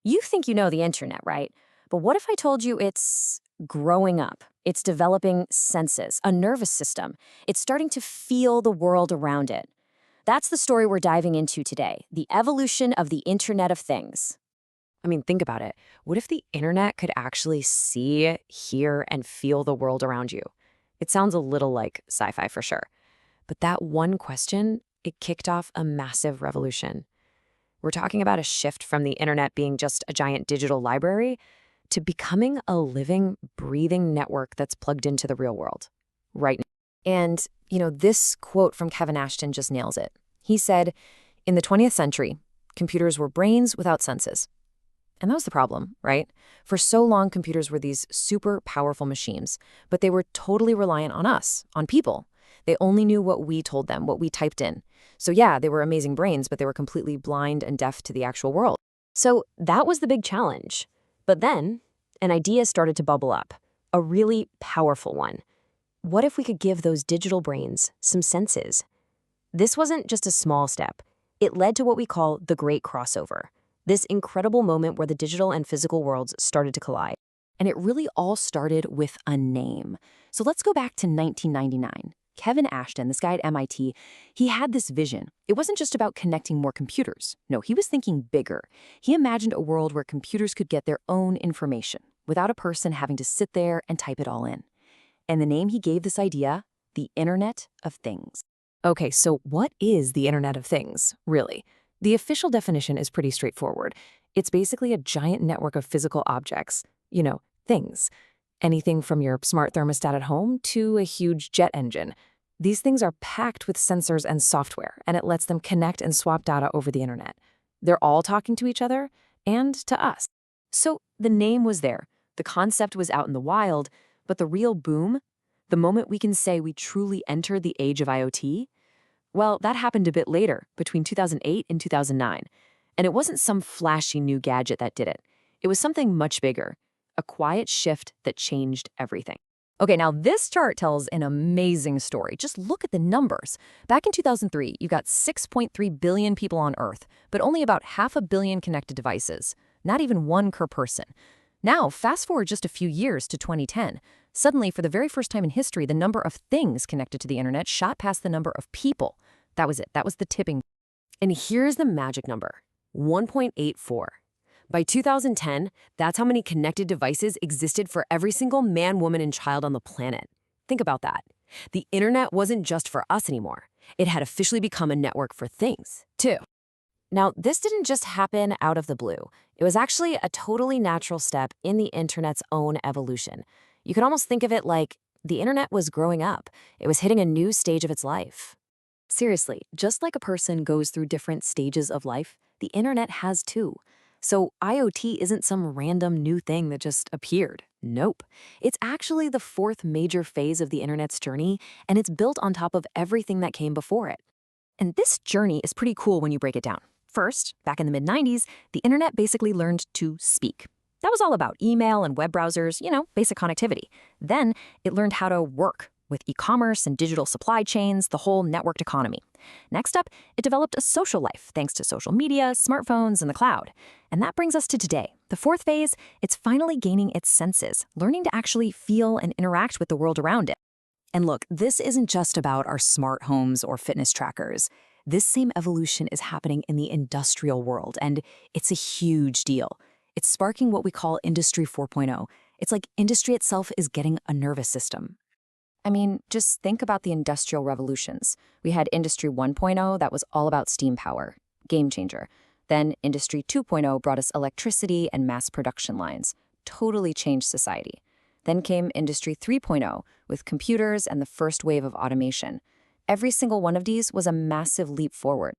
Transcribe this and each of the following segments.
You think you know the internet, right? But what if I told you it's growing up? It's developing senses, a nervous system. It's starting to feel the world around it. That's the story we're diving into today, the evolution of the Internet of Things. I mean, think about it. What if the internet could actually see, hear, and feel the world around you? It sounds a little like sci-fi for sure. But that one question, it kicked off a massive revolution. We're talking about a shift from the internet being just a giant digital library to becoming a living, breathing network that's plugged into the real world. Right. And, this quote from Kevin Ashton just nails it. He said, in the 20th century, computers were brains without senses. And that was the problem, right? For so long, computers were these super powerful machines, but they were totally reliant on us, on people. They only knew what we told them, what we typed in. So yeah, they were amazing brains, but they were completely blind and deaf to the actual world. So that was the big challenge. But then an idea started to bubble up, a really powerful one. What if we could give those digital brains some senses? This wasn't just a small step. It led to what we call the Great Crossover, this incredible moment where the digital and physical worlds started to collide. And it really all started with a name. So let's go back to 1999. Kevin Ashton, this guy at MIT, he had this vision. It wasn't just about connecting more computers. No, he was thinking bigger. He imagined a world where computers could get their own information without a person having to sit there and type it all in. And the name he gave this idea, the Internet of Things. Okay, so what is the Internet of Things, really? The official definition is pretty straightforward. It's basically a giant network of physical objects, things. Anything from your smart thermostat at home to a huge jet engine. These things are packed with sensors and software, and it lets them connect and swap data over the internet. They're all talking to each other and to us. So the name was there, the concept was out in the wild, but the real boom, the moment we can say we truly entered the age of IoT, well, that happened a bit later, between 2008 and 2009. And it wasn't some flashy new gadget that did it. It was something much bigger, a quiet shift that changed everything. Okay, now this chart tells an amazing story. Just look at the numbers. Back in 2003, you got 6.3 billion people on Earth, but only about 500 million connected devices. Not even one per person. Now, fast forward just a few years to 2010. Suddenly, for the very first time in history, the number of things connected to the internet shot past the number of people. That was it. That was the tipping. And here's the magic number, 1.84. By 2010, that's how many connected devices existed for every single man, woman, and child on the planet. Think about that. The internet wasn't just for us anymore. It had officially become a network for things, too. Now, this didn't just happen out of the blue. It was actually a totally natural step in the internet's own evolution. You could almost think of it like the internet was growing up. It was hitting a new stage of its life. Seriously, just like a person goes through different stages of life, the internet has too. So IoT isn't some random new thing that just appeared. Nope. It's actually the fourth major phase of the internet's journey, and it's built on top of everything that came before it. And this journey is pretty cool when you break it down. First, back in the mid-90s, the internet basically learned to speak. That was all about email and web browsers, basic connectivity. Then it learned how to work with e-commerce and digital supply chains, the whole networked economy. Next up, it developed a social life thanks to social media, smartphones, and the cloud. And that brings us to today. The fourth phase, it's finally gaining its senses, learning to actually feel and interact with the world around it. And look, this isn't just about our smart homes or fitness trackers. This same evolution is happening in the industrial world, and it's a huge deal. It's sparking what we call Industry 4.0. It's like industry itself is getting a nervous system. I mean, just think about the industrial revolutions. We had Industry 1.0 that was all about steam power, game changer. Then Industry 2.0 brought us electricity and mass production lines, totally changed society. Then came Industry 3.0 with computers and the first wave of automation. Every single one of these was a massive leap forward.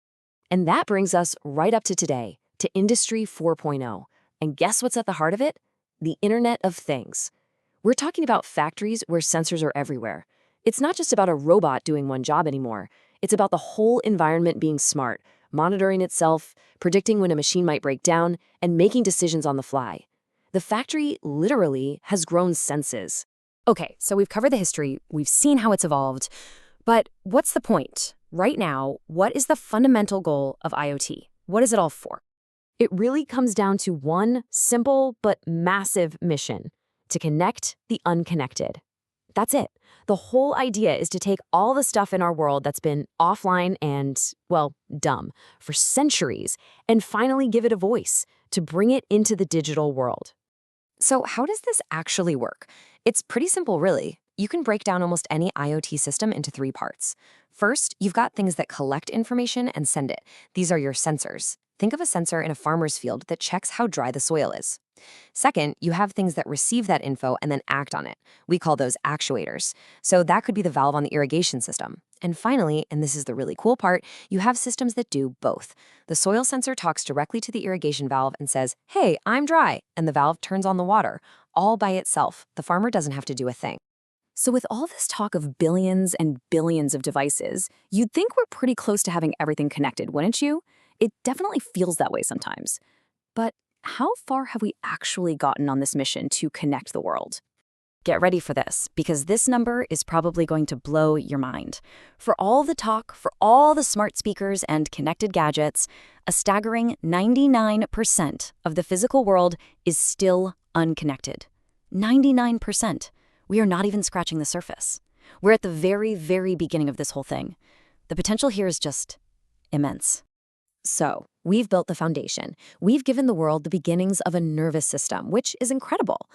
And that brings us right up to today, to Industry 4.0. And guess what's at the heart of it? The Internet of Things. We're talking about factories where sensors are everywhere. It's not just about a robot doing one job anymore. It's about the whole environment being smart, monitoring itself, predicting when a machine might break down, and making decisions on the fly. The factory literally has grown senses. Okay, so we've covered the history, we've seen how it's evolved, but what's the point? Right now, what is the fundamental goal of IoT? What is it all for? It really comes down to one simple but massive mission: to connect the unconnected. That's it. The whole idea is to take all the stuff in our world that's been offline and, well, dumb for centuries and finally give it a voice, to bring it into the digital world. So how does this actually work? It's pretty simple, really. You can break down almost any IoT system into three parts. First, you've got things that collect information and send it. These are your sensors. Think of a sensor in a farmer's field that checks how dry the soil is. Second, you have things that receive that info and then act on it. We call those actuators. So that could be the valve on the irrigation system. And finally, and this is the really cool part, you have systems that do both. The soil sensor talks directly to the irrigation valve and says, "Hey, I'm dry," and the valve turns on the water, all by itself. The farmer doesn't have to do a thing. So with all this talk of billions and billions of devices, you'd think we're pretty close to having everything connected, wouldn't you? It definitely feels that way sometimes. But how far have we actually gotten on this mission to connect the world? Get ready for this, because this number is probably going to blow your mind. For all the talk, for all the smart speakers and connected gadgets, a staggering 99% of the physical world is still unconnected. 99%. We are not even scratching the surface. We're at the very, very beginning of this whole thing. The potential here is just immense. So, we've built the foundation. We've given the world the beginnings of a nervous system, which is incredible.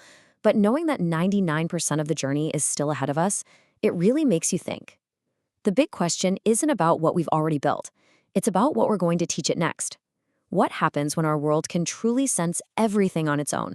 But knowing that 99% of the journey is still ahead of us, it really makes you think. The big question isn't about what we've already built. It's about what we're going to teach it next. What happens when our world can truly sense everything on its own?